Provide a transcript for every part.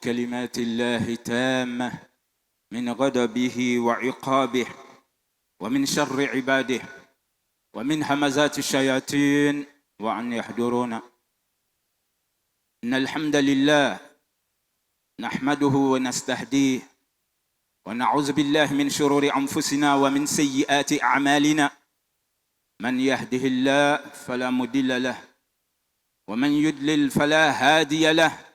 كلمات الله تامة من غضبه وعقابه ومن شر عباده ومن همزات الشياطين وأن يحضرون. إن الحمد لله نحمده ونستهديه ونعوذ بالله من شرور أنفسنا ومن سيئات أعمالنا. من يهده الله فلا مضل له ومن يضلل فلا هادي له،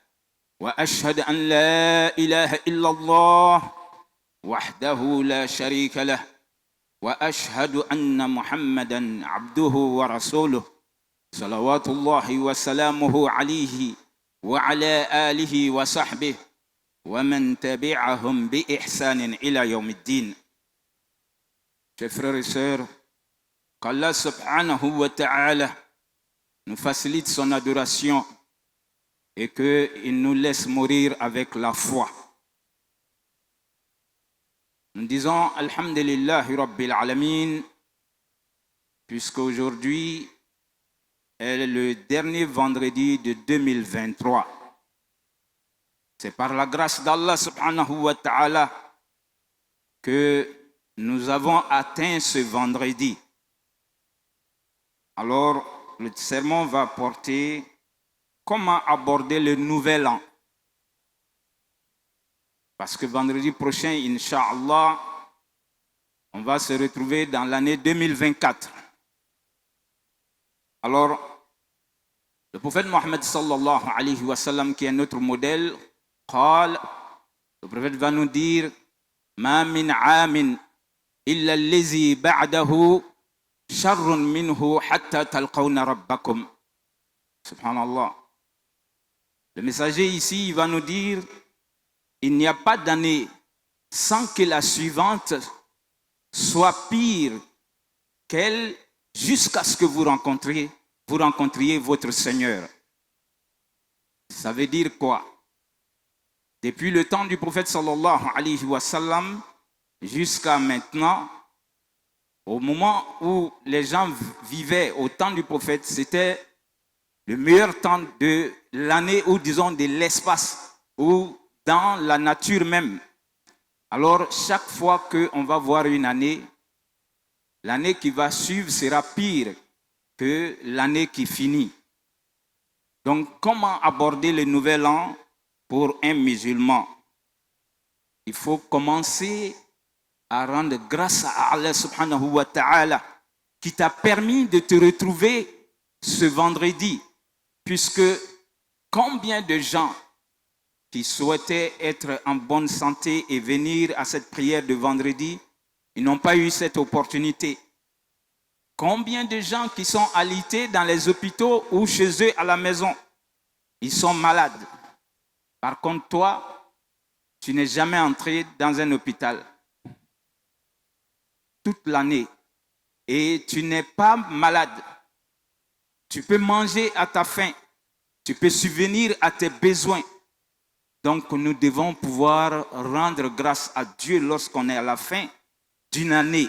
وأشهد أن لا إله إلا الله وحده لا شريك له، وأشهد أن محمدا عبده ورسوله صلوات الله وسلامه عليه وعلى آله وصحبه ومن تبعهم بإحسان إلى يوم الدين. Chers frères et sœurs, qu'Allah subhanahu wa ta'ala nous facilite son adoration et qu'il nous laisse mourir avec la foi. Nous disons Alhamdulillahi Rabbil Alamin, puisqu'aujourd'hui est le dernier vendredi de 2023. C'est par la grâce d'Allah subhanahu wa ta'ala que nous avons atteint ce vendredi. Alors, le sermon va porter comment aborder le nouvel an. Parce que vendredi prochain, Inch'Allah, on va se retrouver dans l'année 2024. Alors, le prophète Mohammed sallallahu alayhi wa sallam, qui est notre modèle, le prophète va nous dire Ma min amin illa allazi ba'dahu sharrun minhu hatta talqawna rabbakum. Subhanallah. Le messager ici, il va nous dire il n'y a pas d'année sans que la suivante soit pire qu'elle, jusqu'à ce que vous rencontriez votre Seigneur. Ça veut dire quoi? Depuis le temps du prophète sallallahu alayhi wa sallam jusqu'à maintenant, au moment où les gens vivaient au temps du prophète, c'était le meilleur temps de l'année, ou disons de l'espace, ou dans la nature même. Alors, chaque fois qu'on va voir une année, l'année qui va suivre sera pire que l'année qui finit. Donc, comment aborder le nouvel an pour un musulman? Il faut commencer à rendre grâce à Allah subhanahu wa ta'ala qui t'a permis de te retrouver ce vendredi, puisque combien de gens qui souhaitaient être en bonne santé et venir à cette prière de vendredi, ils n'ont pas eu cette opportunité. Combien de gens qui sont alités dans les hôpitaux ou chez eux à la maison, ils sont malades. Par contre, toi, tu n'es jamais entré dans un hôpital toute l'année et tu n'es pas malade. Tu peux manger à ta faim, tu peux subvenir à tes besoins. Donc, nous devons pouvoir rendre grâce à Dieu lorsqu'on est à la fin d'une année.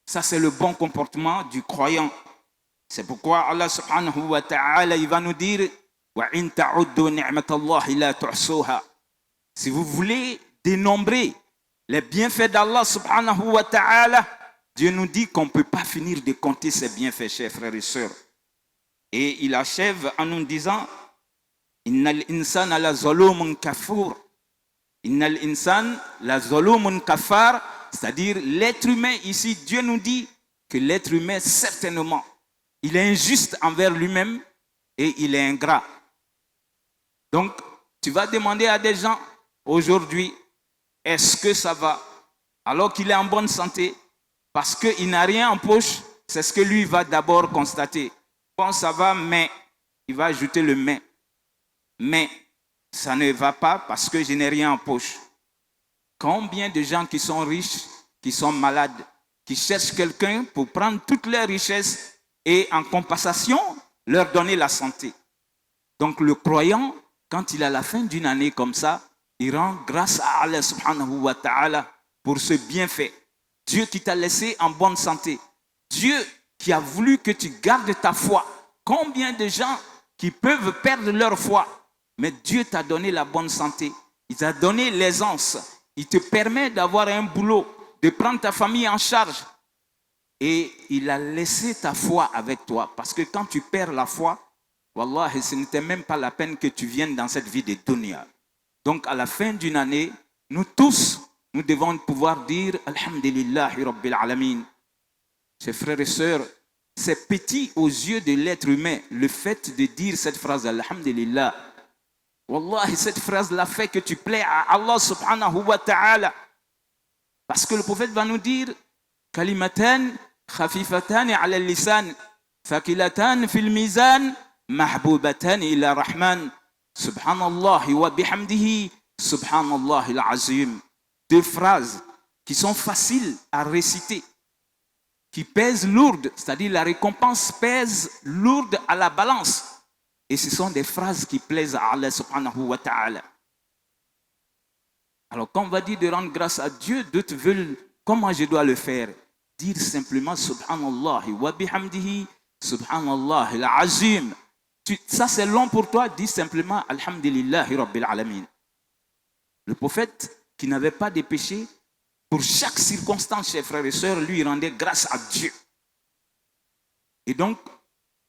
Ça, c'est le bon comportement du croyant. C'est pourquoi Allah subhanahu wa ta'ala, il va nous dire wa in ta'uddu ni'matallahi la tuhsuha. Si vous voulez dénombrer les bienfaits d'Allah subhanahu wa ta'ala, Dieu nous dit qu'on ne peut pas finir de compter ses bienfaits, chers frères et sœurs. Et il achève en nous disant Innal insana la zalumun kafur. Innal insan la zalumun kafar. C'est-à-dire l'être humain ici, Dieu nous dit que l'être humain, certainement, il est injuste envers lui-même et il est ingrat. Donc, tu vas demander à des gens aujourd'hui, est-ce que ça va? Alors qu'il est en bonne santé, parce qu'il n'a rien en poche, c'est ce que lui va d'abord constater. Bon, ça va, mais il va ajouter le mais. Mais ça ne va pas parce que je n'ai rien en poche. Combien de gens qui sont riches, qui sont malades, qui cherchent quelqu'un pour prendre toutes leurs richesses et en compensation, leur donner la santé. Donc le croyant, quand il est à la fin d'une année comme ça, il rend grâce à Allah subhanahu wa ta'ala pour ce bienfait. Dieu qui t'a laissé en bonne santé. Dieu qui a voulu que tu gardes ta foi. Combien de gens qui peuvent perdre leur foi mais Dieu t'a donné la bonne santé, il t'a donné l'aisance, il te permet d'avoir un boulot, de prendre ta famille en charge. Et il a laissé ta foi avec toi. Parce que quand tu perds la foi, Wallah, ce n'était même pas la peine que tu viennes dans cette vie de dunya. Donc à la fin d'une année, nous tous, nous devons pouvoir dire Alhamdulillahi Rabbil Alamin. Chers frères et sœurs, c'est petit aux yeux de l'être humain, le fait de dire cette phrase Alhamdulillah. Wallah, cette phrase-là fait que tu plais à Allah subhanahu wa ta'ala. Parce que le prophète va nous dire Kalimatan khafifatan ala al-lisan, thaqilatan fil mizan, mahbubatan ila rahman. Subhanallah wa bihamdihi, subhanallah al-azim. Deux phrases qui sont faciles à réciter, qui pèsent lourdes, c'est-à-dire la récompense pèse lourde à la balance. Et ce sont des phrases qui plaisent à Allah subhanahu wa ta'ala. Alors quand on va dire de rendre grâce à Dieu, d'autres veulent, comment je dois le faire? Dire simplement Subhanallah wa bihamdihi, Subhanallah al-azim. Ça c'est long pour toi, dis simplement Alhamdulillahi Rabbil Alamin. Le prophète qui n'avait pas de péché, pour chaque circonstance, chers frères et sœurs, lui rendait grâce à Dieu. Et donc,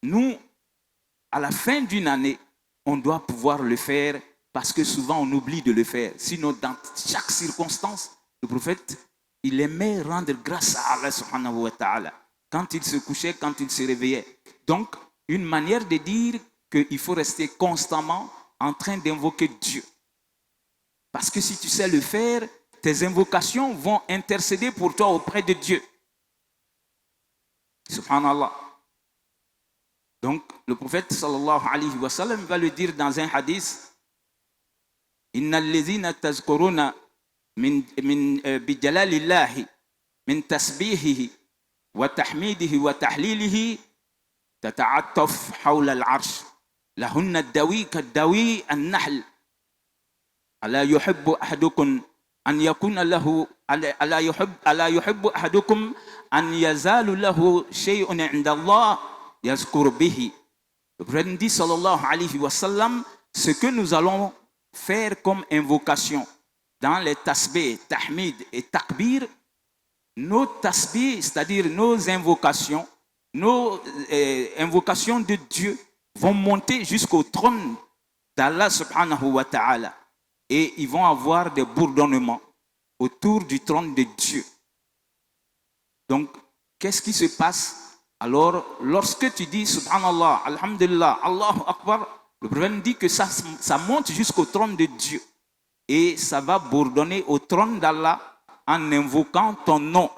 nous, à la fin d'une année, on doit pouvoir le faire parce que souvent on oublie de le faire. Sinon, dans chaque circonstance, le prophète, il aimait rendre grâce à Allah subhanahu wa ta'ala. Quand il se couchait, quand il se réveillait. Donc, une manière de dire qu'il faut rester constamment en train d'invoquer Dieu. Parce que si tu sais le faire, tes invocations vont intercéder pour toi auprès de Dieu. Subhanallah. Donc, le prophète sallallahu alayhi wa sallam va le dire dans un hadith. Inna alladhina tazkuruna min bijalalillahi min tasbihihi wa tahmidihi wa tahlilihi tata'attaf hawla al-arsh lahunna ad-dawi kad-dawi an-nahl ala yuhibbu ahadukum an yakuna lahu ala yuhibbu ahadukum an yazalu lahu shay'un 'inda Allah yazkur bihi. Le prophète dit sallallahu alayhi wa sallam, ce que nous allons faire comme invocation dans les tasbih, tahmid et takbir, nos tasbih, c'est-à-dire nos invocations de Dieu vont monter jusqu'au trône d'Allah subhanahu wa ta'ala et ils vont avoir des bourdonnements autour du trône de Dieu. Donc, qu'est-ce qui se passe? Alors, lorsque tu dis Subhanallah, Alhamdulillah, Allahu Akbar, le prophète dit que ça monte jusqu'au trône de Dieu. Et ça va bourdonner au trône d'Allah en invoquant ton nom.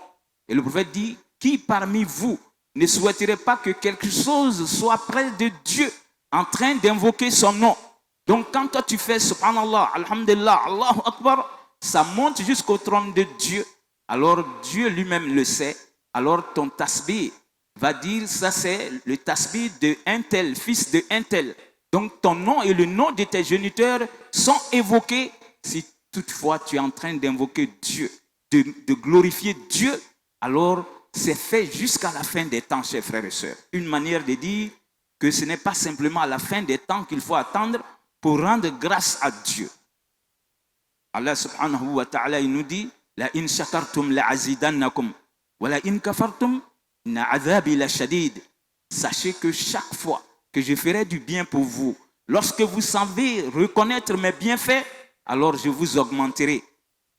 Et le prophète dit, qui parmi vous ne souhaiterait pas que quelque chose soit près de Dieu en train d'invoquer son nom? Donc quand toi tu fais Subhanallah, Alhamdulillah, Allahu Akbar, ça monte jusqu'au trône de Dieu. Alors Dieu lui-même le sait. Alors ton tasbih va dire, ça c'est le tasbih de un tel, fils de un tel. Donc ton nom et le nom de tes géniteurs sont évoqués si toutefois tu es en train d'invoquer Dieu, de glorifier Dieu. Alors c'est fait jusqu'à la fin des temps, chers frères et sœurs. Une manière de dire que ce n'est pas simplement à la fin des temps qu'il faut attendre pour rendre grâce à Dieu. Allah subhanahu wa ta'ala il nous dit, la in shakartum la azidannakum wa la in kafartum inna adhabi la shadid. Sachez que chaque fois que je ferai du bien pour vous, lorsque vous savez reconnaître mes bienfaits, alors je vous augmenterai.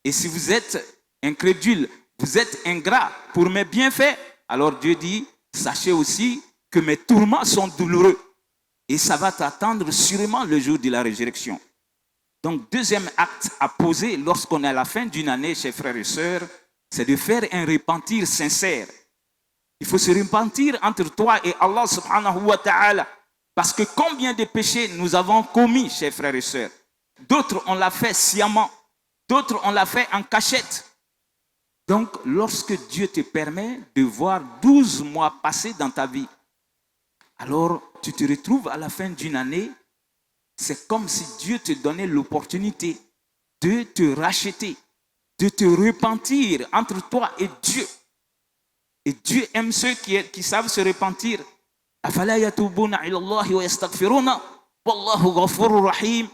Et si vous êtes incrédule, vous êtes ingrat pour mes bienfaits, alors Dieu dit, sachez aussi que mes tourments sont douloureux. Et ça va t'attendre sûrement le jour de la résurrection. Donc, deuxième acte à poser lorsqu'on est à la fin d'une année, chers frères et sœurs, c'est de faire un repentir sincère. Il faut se repentir entre toi et Allah subhanahu wa ta'ala. Parce que combien de péchés nous avons commis, chers frères et sœurs? D'autres, on l'a fait sciemment. D'autres, on l'a fait en cachette. Donc, lorsque Dieu te permet de voir 12 mois passer dans ta vie, alors tu te retrouves à la fin d'une année, c'est comme si Dieu te donnait l'opportunité de te racheter, de te repentir entre toi et Dieu. Et Dieu aime ceux qui savent se repentir. أَفَلَا يَتُوبُونَ إِلَى اللَّهِ وَيَسْتَغْفِرُونَ وَاللَّهُ غَفُورٌ رَحِيمٌ.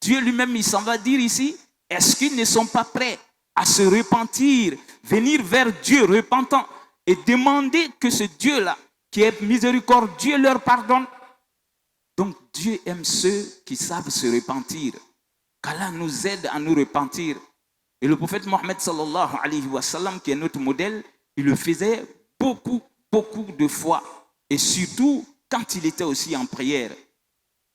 Dieu lui-même, il s'en va dire ici, est-ce qu'ils ne sont pas prêts à se repentir, venir vers Dieu repentant et demander que ce Dieu-là, qui est miséricordieux, leur pardonne? Donc Dieu aime ceux qui savent se repentir. Qu'Allah nous aide à nous repentir. Et le prophète Mohammed sallallahu alayhi wa sallam, qui est notre modèle, il le faisait beaucoup de fois. Et surtout quand il était aussi en prière.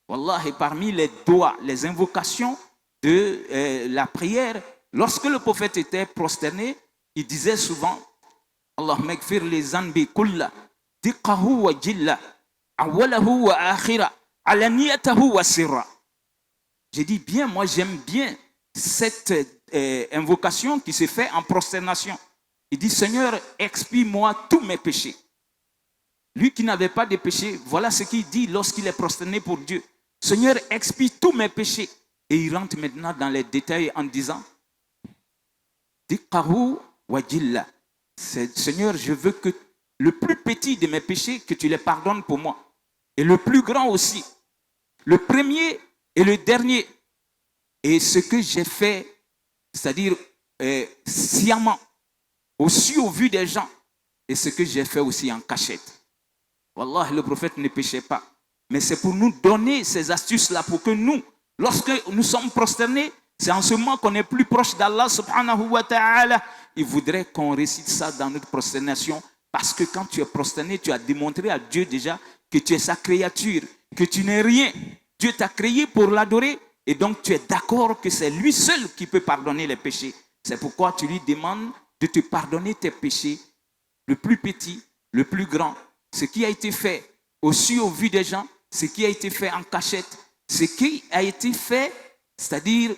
Wallah, et parmi les doigts, les invocations de la prière, lorsque le prophète était prosterné, il disait souvent Allahumma gfir li zanbi kulla, diqahu wa jilla, awalahu wa akhira, alaniyatahu wa sirra. J'ai dit bien, moi j'aime bien cette invocation qui se fait en prosternation. Il dit Seigneur, expie-moi tous mes péchés. Lui qui n'avait pas de péché, voilà ce qu'il dit lorsqu'il est prosterné pour Dieu. Seigneur, expie tous mes péchés. Et il rentre maintenant dans les détails en disant Diqahu wa jilla. Seigneur, je veux que le plus petit de mes péchés, que tu les pardonnes pour moi. Et le plus grand aussi. Le premier et le dernier. Et ce que j'ai fait, c'est-à-dire sciemment, aussi au vu des gens, et ce que j'ai fait aussi en cachette. Wallah, le prophète ne péchait pas. Mais c'est pour nous donner ces astuces-là, pour que nous, lorsque nous sommes prosternés, c'est en ce moment qu'on est plus proche d'Allah subhanahu wa ta'ala. Il voudrait qu'on récite ça dans notre prosternation, parce que quand tu es prosterné, tu as démontré à Dieu déjà que tu es sa créature, que tu n'es rien. Dieu t'a créé pour l'adorer, et donc tu es d'accord que c'est lui seul qui peut pardonner les péchés. C'est pourquoi tu lui demandes de te pardonner tes péchés, le plus petit, le plus grand, ce qui a été fait aussi au vu des gens, ce qui a été fait en cachette, ce qui a été fait, c'est-à-dire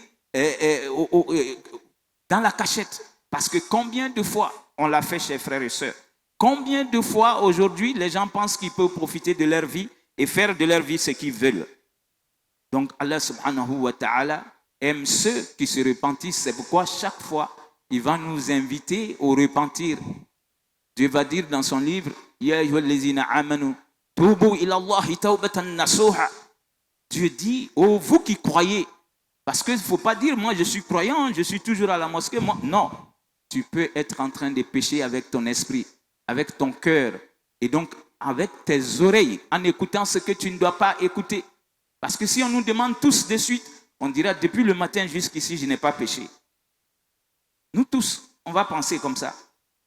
dans la cachette. Parce que combien de fois on l'a fait, chers frères et sœurs? Combien de fois aujourd'hui les gens pensent qu'ils peuvent profiter de leur vie et faire de leur vie ce qu'ils veulent? Donc Allah subhanahu wa ta'ala aime ceux qui se repentissent. C'est pourquoi chaque fois, il va nous inviter au repentir. Dieu va dire dans son livre, Ya ayyuhallazina amanu, tubu ila Allahi tawbatan nasuha. Dieu dit, oh vous qui croyez, parce qu'il ne faut pas dire, moi je suis croyant, je suis toujours à la mosquée. Moi. Non, tu peux être en train de pécher avec ton esprit, avec ton cœur, et donc avec tes oreilles, en écoutant ce que tu ne dois pas écouter. Parce que si on nous demande tous de suite, on dira depuis le matin jusqu'ici, je n'ai pas péché. Nous tous, on va penser comme ça.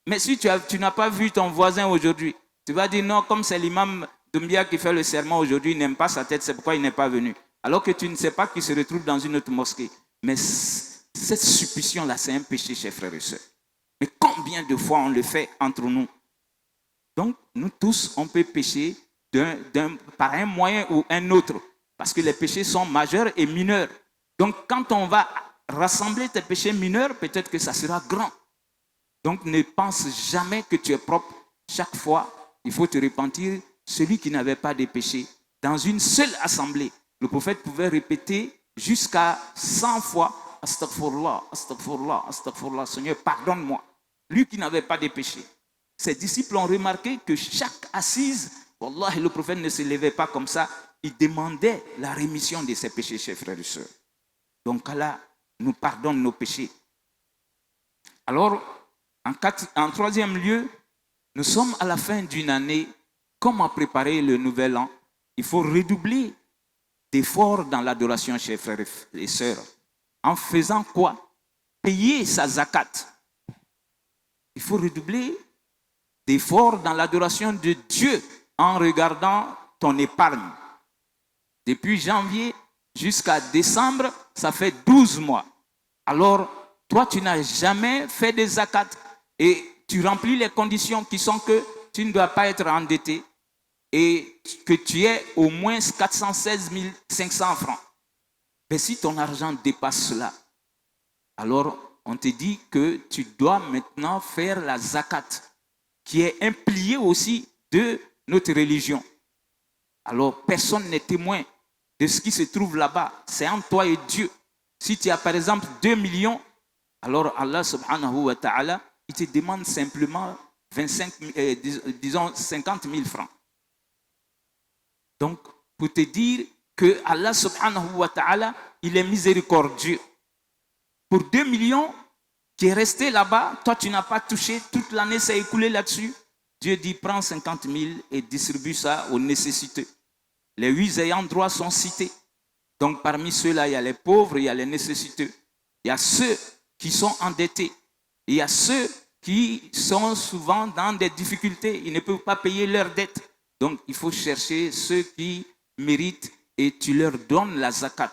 Mais si tu n'as pas vu ton voisin aujourd'hui, tu vas dire non, comme c'est l'imam Doumbia qui fait le serment aujourd'hui, il n'aime pas sa tête, c'est pourquoi il n'est pas venu. Alors que tu ne sais pas qu'il se retrouve dans une autre mosquée. Mais cette supposition-là, c'est un péché, chers frères et sœurs. Mais combien de fois on le fait entre nous? Donc, nous tous, on peut pécher par un moyen ou un autre. Parce que les péchés sont majeurs et mineurs. Donc, quand on va rassembler tes péchés mineurs, peut-être que ça sera grand. Donc, ne pense jamais que tu es propre. Chaque fois, il faut te repentir. Celui qui n'avait pas de péché, dans une seule assemblée, le prophète pouvait répéter jusqu'à 100 fois Astaghfirullah, Astaghfirullah, Astaghfirullah, Seigneur, pardonne-moi. Lui qui n'avait pas de péché. Ses disciples ont remarqué que chaque assise, Wallah, le prophète ne se levait pas comme ça. Il demandait la rémission de ses péchés, chers frères et sœurs. Donc Allah nous pardonne nos péchés. Alors, en troisième lieu, nous sommes à la fin d'une année. Comment préparer le nouvel an? Il faut redoubler d'efforts dans l'adoration, chers frères et sœurs. En faisant quoi? Payer sa zakat. Il faut redoubler d'efforts dans l'adoration de Dieu en regardant ton épargne. Depuis janvier jusqu'à décembre, ça fait 12 mois. Alors, toi, tu n'as jamais fait de zakat et tu remplis les conditions qui sont que tu ne dois pas être endetté et que tu aies au moins 416 500 francs. Mais si ton argent dépasse cela, alors on te dit que tu dois maintenant faire la zakat, qui est un pilier aussi de notre religion. Alors personne n'est témoin de ce qui se trouve là-bas. C'est entre toi et Dieu. Si tu as par exemple 2 millions, alors Allah subhanahu wa ta'ala, il te demande simplement 50 000 francs. Donc, pour te dire que Allah subhanahu wa ta'ala, il est miséricordieux. Pour 2 millions qui est resté là-bas, toi tu n'as pas touché, toute l'année s'est écoulée là-dessus. Dieu dit, prends 50 000 et distribue ça aux nécessiteux. Les 8 ayants droit sont cités. Donc parmi ceux-là, il y a les pauvres, il y a les nécessiteux. Il y a ceux qui sont endettés. Il y a ceux qui sont souvent dans des difficultés. Ils ne peuvent pas payer leurs dettes. Donc il faut chercher ceux qui méritent et tu leur donnes la zakat.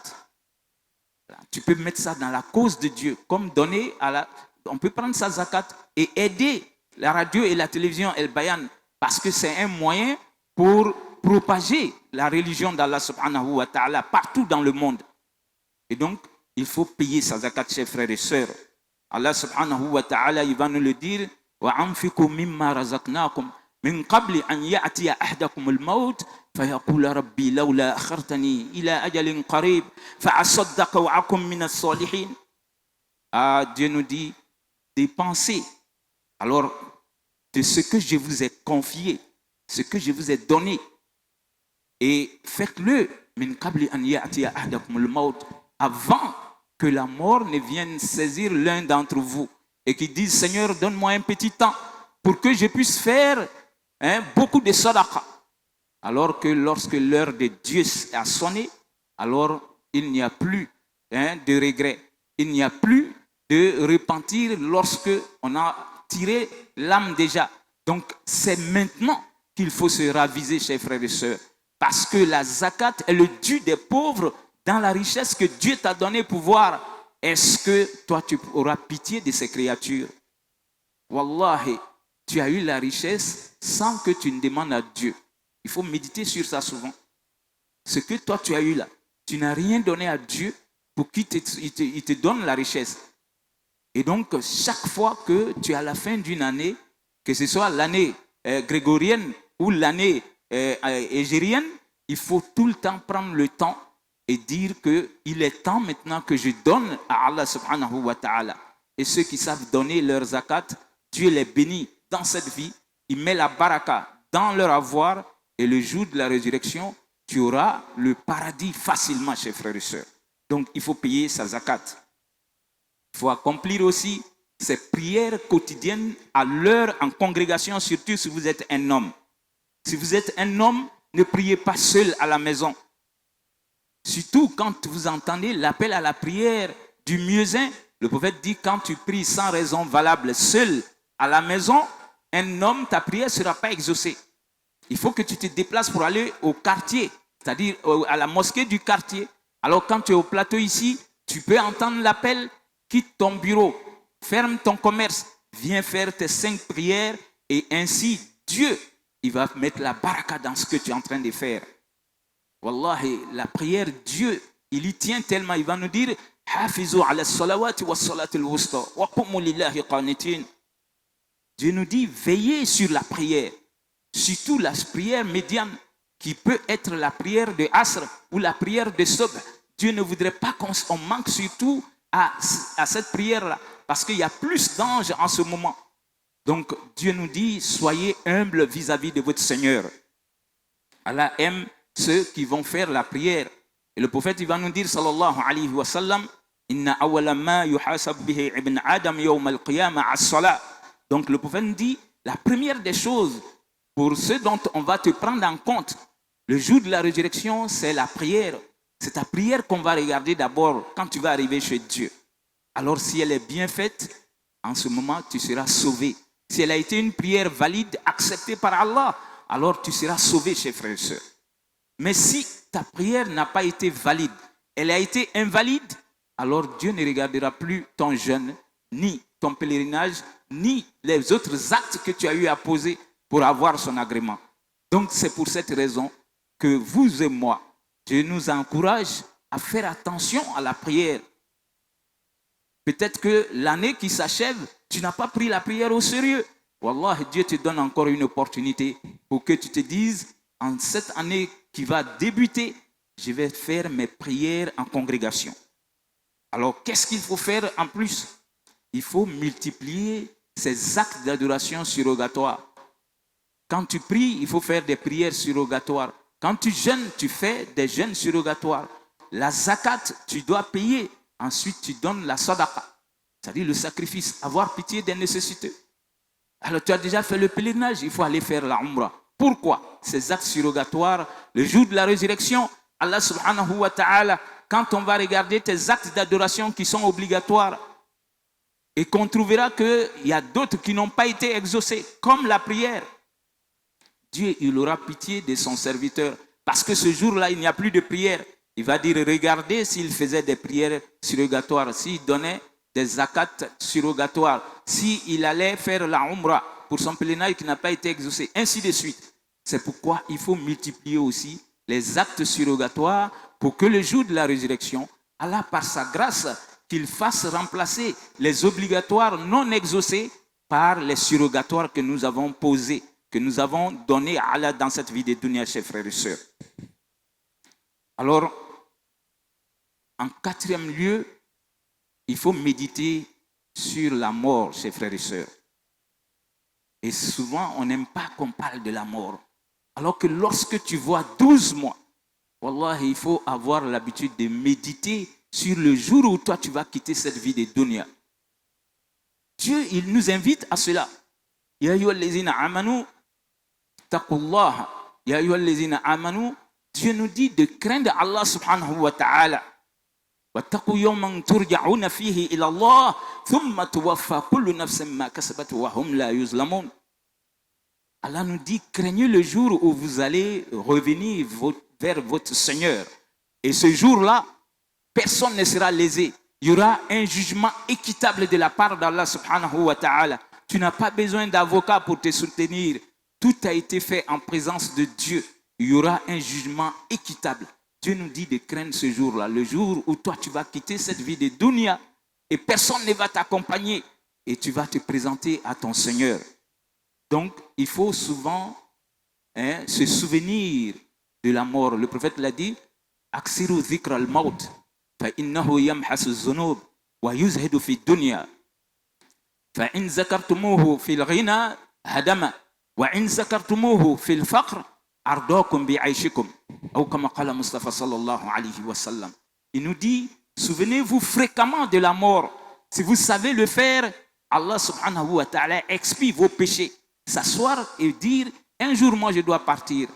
Tu peux mettre ça dans la cause de Dieu, comme donner à la... On peut prendre sa zakat et aider la radio et la télévision El Bayan, parce que c'est un moyen pour propager la religion d'Allah subhanahu wa ta'ala partout dans le monde. Et donc, il faut payer sa zakat, chers frères et sœurs. Allah subhanahu wa ta'ala, il va nous le dire, وَأَنْفِقُوا مِمَّا رَزَقْنَاكُمْ من قبل أن يأتي أحدكم الموت فيقول ربي لولا أخرتني إلى أجل قريب فأصدق وأكن من الصالحين. Dieu nous dit, dépensez alors de ce que je vous ai confié, ce que je vous ai donné, et faites-le من قبل أن يأتي أحدكم الموت, avant que la mort ne vienne saisir l'un d'entre vous et qui dise, Seigneur, donne-moi un petit temps pour que je puisse faire beaucoup de sadaqa. Alors que lorsque l'heure de Dieu a sonné, alors il n'y a plus de regret, il n'y a plus de repentir lorsque on a tiré l'âme déjà. Donc c'est maintenant qu'il faut se raviser, chers frères et sœurs, parce que la zakat est le dû des pauvres dans la richesse que Dieu t'a donné pour voir. Est-ce que toi tu auras pitié de ces créatures? Wallahi, tu as eu la richesse sans que tu ne demandes à Dieu. Il faut méditer sur ça souvent. Ce que toi tu as eu là, tu n'as rien donné à Dieu pour qu'il te donne la richesse. Et donc, chaque fois que tu es à la fin d'une année, que ce soit l'année grégorienne ou l'année égérienne, il faut tout le temps prendre le temps et dire qu'il est temps maintenant que je donne à Allah subhanahu wa ta'ala. Et ceux qui savent donner leur zakat, Dieu les bénit dans cette vie, il met la baraka dans leur avoir, et le jour de la résurrection, tu auras le paradis facilement, chers frères et sœurs. Donc, il faut payer sa zakat. Il faut accomplir aussi ses prières quotidiennes à l'heure en congrégation, surtout si vous êtes un homme. Si vous êtes un homme, ne priez pas seul à la maison. Surtout quand vous entendez l'appel à la prière du muezzin, le prophète dit, quand tu pries sans raison valable seul à la maison, un homme, ta prière ne sera pas exaucée. Il faut que tu te déplaces pour aller au quartier, c'est-à-dire à la mosquée du quartier. Alors quand tu es au plateau ici, tu peux entendre l'appel, quitte ton bureau, ferme ton commerce, viens faire tes 5 prières et ainsi Dieu, il va mettre la baraka dans ce que tu es en train de faire. Wallahi, la prière, Dieu, il y tient tellement, il va nous dire Hafizu ala salawati wa salatil wusta wa qumu lillahi qanitin. Dieu nous dit veillez sur la prière, surtout la prière médiane qui peut être la prière de Asr ou la prière de Subh. Dieu ne voudrait pas qu'on manque surtout à cette prière-là, parce qu'il y a plus d'anges en ce moment. Donc Dieu nous dit soyez humbles vis-à-vis de votre Seigneur. Allah aime ceux qui vont faire la prière. Et le prophète il va nous dire sallallahu alayhi wa sallam, inna awwala ma yuhasab bihi ibn adam yawm al-qiyamah as-salat. Donc le prophète nous dit la première des choses pour ceux dont on va te prendre en compte le jour de la résurrection, c'est la prière. C'est ta prière qu'on va regarder d'abord quand tu vas arriver chez Dieu. Alors si elle est bien faite, en ce moment tu seras sauvé. Si elle a été une prière valide, acceptée par Allah, alors tu seras sauvé, chers frères et sœurs. Mais si ta prière n'a pas été valide, elle a été invalide, alors Dieu ne regardera plus ton jeûne, ni ton pèlerinage, ni les autres actes que tu as eu à poser pour avoir son agrément. Donc c'est pour cette raison que vous et moi, je nous encourage à faire attention à la prière. Peut-être que l'année qui s'achève, tu n'as pas pris la prière au sérieux. Wallah, Dieu te donne encore une opportunité pour que tu te dises, en cette année qui va débuter, je vais faire mes prières en congrégation. Alors, qu'est-ce qu'il faut faire en plus? Il faut multiplier ces actes d'adoration surrogatoires. Quand tu pries, il faut faire des prières surrogatoires. Quand tu jeûnes, tu fais des jeûnes surrogatoires. La zakat, tu dois payer. Ensuite, tu donnes la sadaqa, c'est-à-dire le sacrifice, avoir pitié des nécessités. Alors, tu as déjà fait le pèlerinage, il faut aller faire la umrah. Pourquoi? Ces actes surrogatoires, le jour de la résurrection, Allah subhanahu wa ta'ala, quand on va regarder tes actes d'adoration qui sont obligatoires, et qu'on trouvera qu'il y a d'autres qui n'ont pas été exaucés, comme la prière, Dieu, il aura pitié de son serviteur. Parce que ce jour-là, il n'y a plus de prière. Il va dire, regardez s'il faisait des prières surrogatoires, s'il donnait des zakats surrogatoires, s'il allait faire la umrah pour son pèlerinage qui n'a pas été exaucé, ainsi de suite. C'est pourquoi il faut multiplier aussi les actes surrogatoires pour que le jour de la résurrection, Allah, par sa grâce, qu'il fasse remplacer les obligatoires non exaucés par les surrogatoires que nous avons posés, que nous avons donnés à Allah dans cette vie de dunya, chers frères et sœurs. Alors, en quatrième lieu, il faut méditer sur la mort, chers frères et sœurs. Et souvent, on n'aime pas qu'on parle de la mort. Alors que lorsque tu vois 12 mois, wallah, il faut avoir l'habitude de méditer sur le jour où toi, tu vas quitter cette vie de dunya. Dieu, il nous invite à cela. Ya ayyuhallazina amanu, taqullah. Ya ayyuhallazina amanu. Dieu nous dit de craindre Allah subhanahu wa ta'ala. واتقوا يوما ترجعون فيه إلى الله ثم توفى كل نفس ما كسبت وهم لا يظلمون. Allah nous dit, craignez le jour où vous allez revenir vers votre Seigneur. Et ce jour-là, personne ne sera lésé. Il y aura un jugement équitable de la part d'Allah subhanahu wa ta'ala. Tu n'as pas besoin d'avocat pour te soutenir. Tout a été fait en présence de Dieu. Il y aura un jugement équitable. Dieu nous dit de craindre ce jour-là, le jour où toi tu vas quitter cette vie de dunya et personne ne va t'accompagner et tu vas te présenter à ton Seigneur. Donc, il faut souvent se souvenir de la mort. Le prophète l'a dit, Aksiru dhikra al-maut, fa innahu yamhasu zunub wa yuzhidu fi dunya. Fa in zakartumuhu fil ghina hadama wa in zakartumuhu fil faqr ardakum bi aishikum. Ou comme qala Mustafa sallallahu alayhi wa sallam. Il nous dit, souvenez-vous fréquemment de la mort. Si vous savez le faire, Allah subhanahu wa ta'ala expie vos péchés. S'asseoir et dire, un jour moi je dois partir.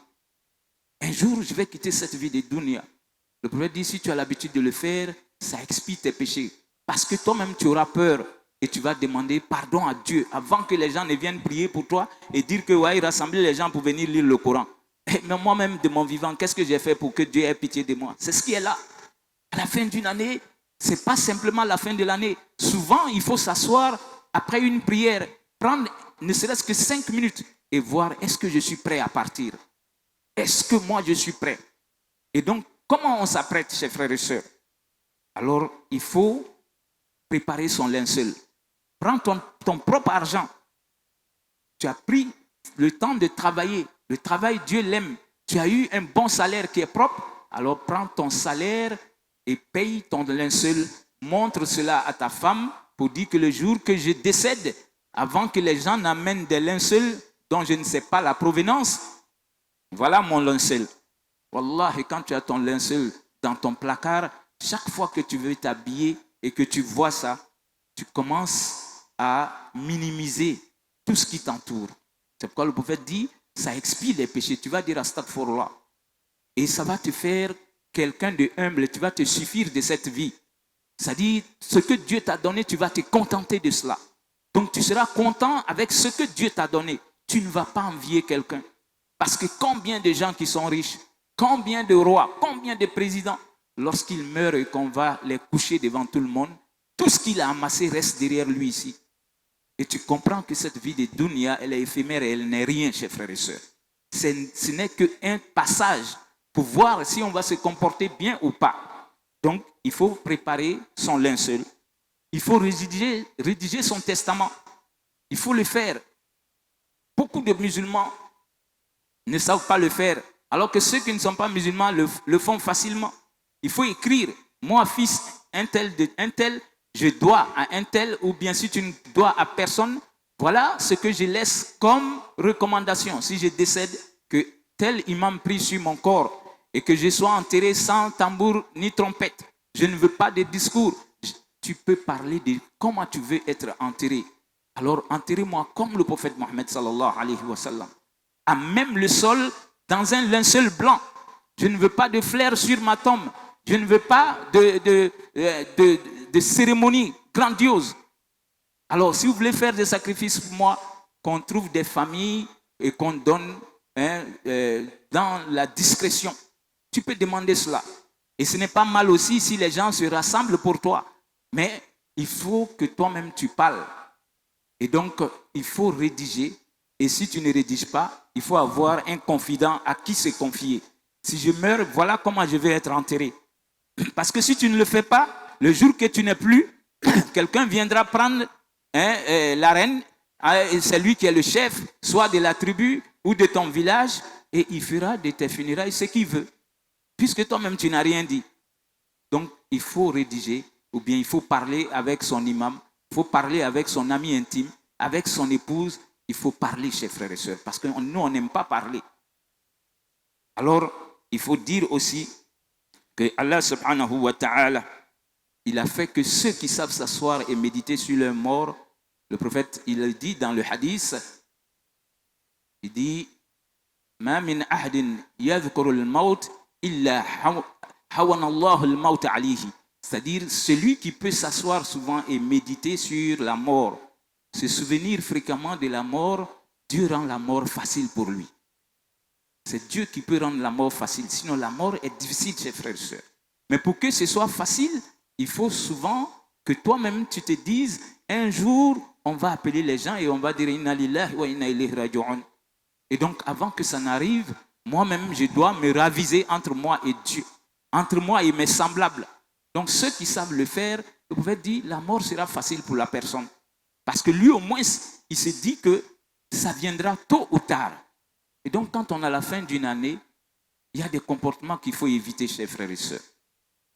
Un jour je vais quitter cette vie de dunya. Le prophète dit, si tu as l'habitude de le faire, ça expie tes péchés. Parce que toi-même tu auras peur et tu vas demander pardon à Dieu avant que les gens ne viennent prier pour toi et dire que ouais, rassembler les gens pour venir lire le Coran. Mais moi-même, de mon vivant, qu'est-ce que j'ai fait pour que Dieu ait pitié de moi? C'est ce qui est là. À la fin d'une année, ce n'est pas simplement la fin de l'année. Souvent, il faut s'asseoir après une prière, prendre ne serait-ce que 5 minutes et voir est-ce que je suis prêt à partir? Est-ce que moi, je suis prêt? Et donc, comment on s'apprête, chers frères et sœurs? Alors, il faut préparer son linceul. Prends ton propre argent. Tu as pris le temps de travailler. Le travail, Dieu l'aime. Tu as eu un bon salaire qui est propre. Alors prends ton salaire et paye ton linceul. Montre cela à ta femme pour dire que le jour que je décède, avant que les gens n'amènent des linceuls dont je ne sais pas la provenance, voilà mon linceul. Wallah, et quand tu as ton linceul dans ton placard, chaque fois que tu veux t'habiller et que tu vois ça, tu commences à minimiser tout ce qui t'entoure. C'est pourquoi le prophète dit, ça expie les péchés. Tu vas dire astaghfirullah. Et ça va te faire quelqu'un de humble. Tu vas te suffire de cette vie. C'est-à-dire, ce que Dieu t'a donné, tu vas te contenter de cela. Donc, tu seras content avec ce que Dieu t'a donné. Tu ne vas pas envier quelqu'un. Parce que combien de gens qui sont riches, combien de rois, combien de présidents, lorsqu'ils meurent et qu'on va les coucher devant tout le monde, tout ce qu'il a amassé reste derrière lui ici. Et tu comprends que cette vie de dunya, elle est éphémère et elle n'est rien, chers frères et sœurs. Ce n'est qu'un passage pour voir si on va se comporter bien ou pas. Donc, il faut préparer son linceul. Il faut rédiger son testament. Il faut le faire. Beaucoup de musulmans ne savent pas le faire, alors que ceux qui ne sont pas musulmans le font facilement. Il faut écrire, moi, fils, un tel, je dois à un tel, ou bien si tu ne dois à personne, voilà ce que je laisse comme recommandation. Si je décède, que tel imam prie sur mon corps et que je sois enterré sans tambour ni trompette. Je ne veux pas de discours. Tu peux parler de comment tu veux être enterré. Alors enterrez-moi comme le prophète Mohammed sallallahu alayhi wa sallam. À même le sol dans un linceul blanc. Je ne veux pas de fleurs sur ma tombe. Je ne veux pas de cérémonie grandiose. Alors, si vous voulez faire des sacrifices pour moi, qu'on trouve des familles et qu'on donne dans la discrétion. Tu peux demander cela. Et ce n'est pas mal aussi si les gens se rassemblent pour toi. Mais il faut que toi-même tu parles. Et donc, il faut rédiger. Et si tu ne rédiges pas, il faut avoir un confident à qui se confier. Si je meurs, voilà comment je vais être enterré. Parce que si tu ne le fais pas, le jour que tu n'es plus, quelqu'un viendra prendre l'arène, c'est lui qui est le chef, soit de la tribu ou de ton village, et il fera de tes funérailles ce qu'il veut, puisque toi-même tu n'as rien dit. Donc il faut rédiger, ou bien il faut parler avec son imam, il faut parler avec son ami intime, avec son épouse, il faut parler, chers frères et sœurs, parce que nous on n'aime pas parler. Alors il faut dire aussi que Allah subhanahu wa ta'ala, il a fait que ceux qui savent s'asseoir et méditer sur leur mort, le prophète, il dit dans le hadith, il dit, Ma min ahdin yadhkuru al-maut illa hawana Allah al-maut alayhi. C'est-à-dire celui qui peut s'asseoir souvent et méditer sur la mort, se souvenir fréquemment de la mort, Dieu rend la mort facile pour lui. C'est Dieu qui peut rendre la mort facile. Sinon, la mort est difficile, chers frères et sœurs. Mais pour que ce soit facile, il faut souvent que toi-même, tu te dises, un jour, on va appeler les gens et on va dire, Inna lillahi wa inna ilayhi raji'un. Et donc, avant que ça n'arrive, moi-même, je dois me raviser entre moi et Dieu, entre moi et mes semblables. Donc, ceux qui savent le faire, le prophète dit, la mort sera facile pour la personne. Parce que lui, au moins, il se dit que ça viendra tôt ou tard. Et donc, quand on a la fin d'une année, il y a des comportements qu'il faut éviter, chers frères et sœurs.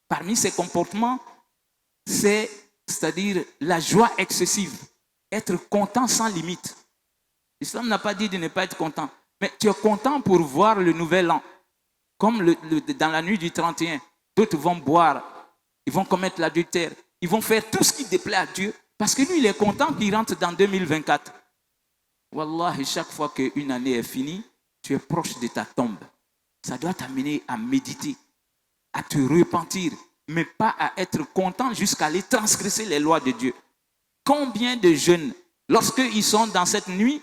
Parmi ces comportements, c'est-à-dire la joie excessive, être content sans limite. L'islam n'a pas dit de ne pas être content, mais tu es content pour voir le nouvel an. Comme dans la nuit du 31, d'autres vont boire, ils vont commettre l'adultère, ils vont faire tout ce qui déplaît à Dieu, parce que lui, il est content qu'il rentre dans 2024. Wallahi, chaque fois qu'une année est finie, tu es proche de ta tombe. Ça doit t'amener à méditer, à te repentir, mais pas à être content jusqu'à aller transgresser les lois de Dieu. Combien de jeunes, lorsqu'ils sont dans cette nuit,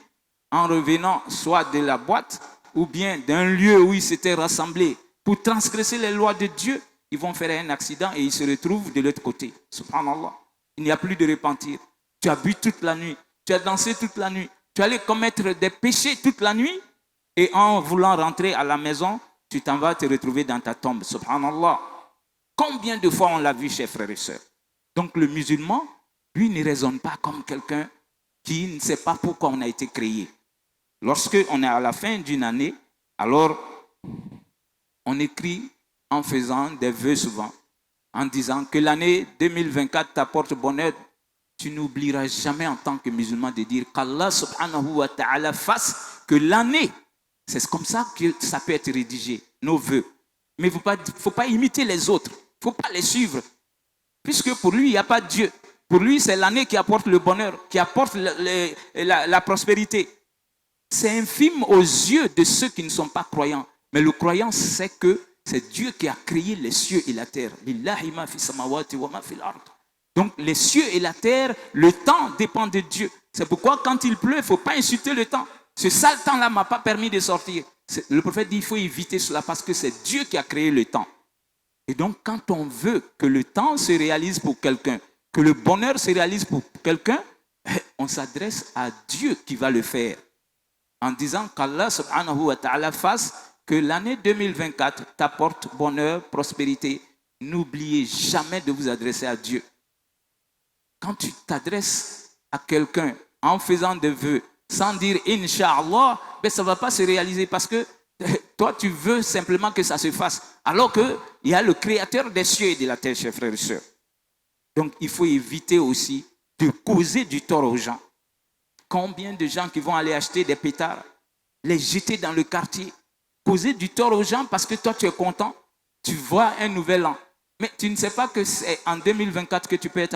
en revenant soit de la boîte ou bien d'un lieu où ils s'étaient rassemblés pour transgresser les lois de Dieu, ils vont faire un accident et ils se retrouvent de l'autre côté. Subhanallah. Il n'y a plus de repentir. Tu as bu toute la nuit, tu as dansé toute la nuit, tu allais commettre des péchés toute la nuit et en voulant rentrer à la maison, tu t'en vas te retrouver dans ta tombe. Subhanallah. Combien de fois on l'a vu, chers frères et sœurs? Donc le musulman, lui, ne raisonne pas comme quelqu'un qui ne sait pas pourquoi on a été créé. Lorsqu'on est à la fin d'une année, alors on écrit en faisant des vœux souvent, en disant que l'année 2024 t'apporte bonheur. Tu n'oublieras jamais en tant que musulman de dire qu'Allah subhanahu wa ta'ala fasse que l'année, c'est comme ça que ça peut être rédigé, nos vœux. Mais il ne faut pas imiter les autres, il ne faut pas les suivre. Puisque pour lui, il n'y a pas de Dieu. Pour lui, c'est l'année qui apporte le bonheur, qui apporte la prospérité. C'est infime aux yeux de ceux qui ne sont pas croyants. Mais le croyant sait que c'est Dieu qui a créé les cieux et la terre. Donc les cieux et la terre, le temps dépend de Dieu. C'est pourquoi quand il pleut, il ne faut pas insulter le temps. Ce sale temps-là ne m'a pas permis de sortir. Le prophète dit qu'il faut éviter cela parce que c'est Dieu qui a créé le temps. Et donc quand on veut que le temps se réalise pour quelqu'un, que le bonheur se réalise pour quelqu'un, on s'adresse à Dieu qui va le faire. En disant qu'Allah subhanahu wa ta'ala fasse que l'année 2024 t'apporte bonheur, prospérité. N'oubliez jamais de vous adresser à Dieu. Quand tu t'adresses à quelqu'un en faisant des vœux, sans dire Inch'Allah, ben ça ne va pas se réaliser parce que toi tu veux simplement que ça se fasse. Alors qu'il y a le créateur des cieux et de la terre, chers frères et sœurs. Donc il faut éviter aussi de causer du tort aux gens. Combien de gens qui vont aller acheter des pétards, les jeter dans le quartier, causer du tort aux gens parce que toi, tu es content. Tu vois un nouvel an. Mais tu ne sais pas que c'est en 2024 que tu peux être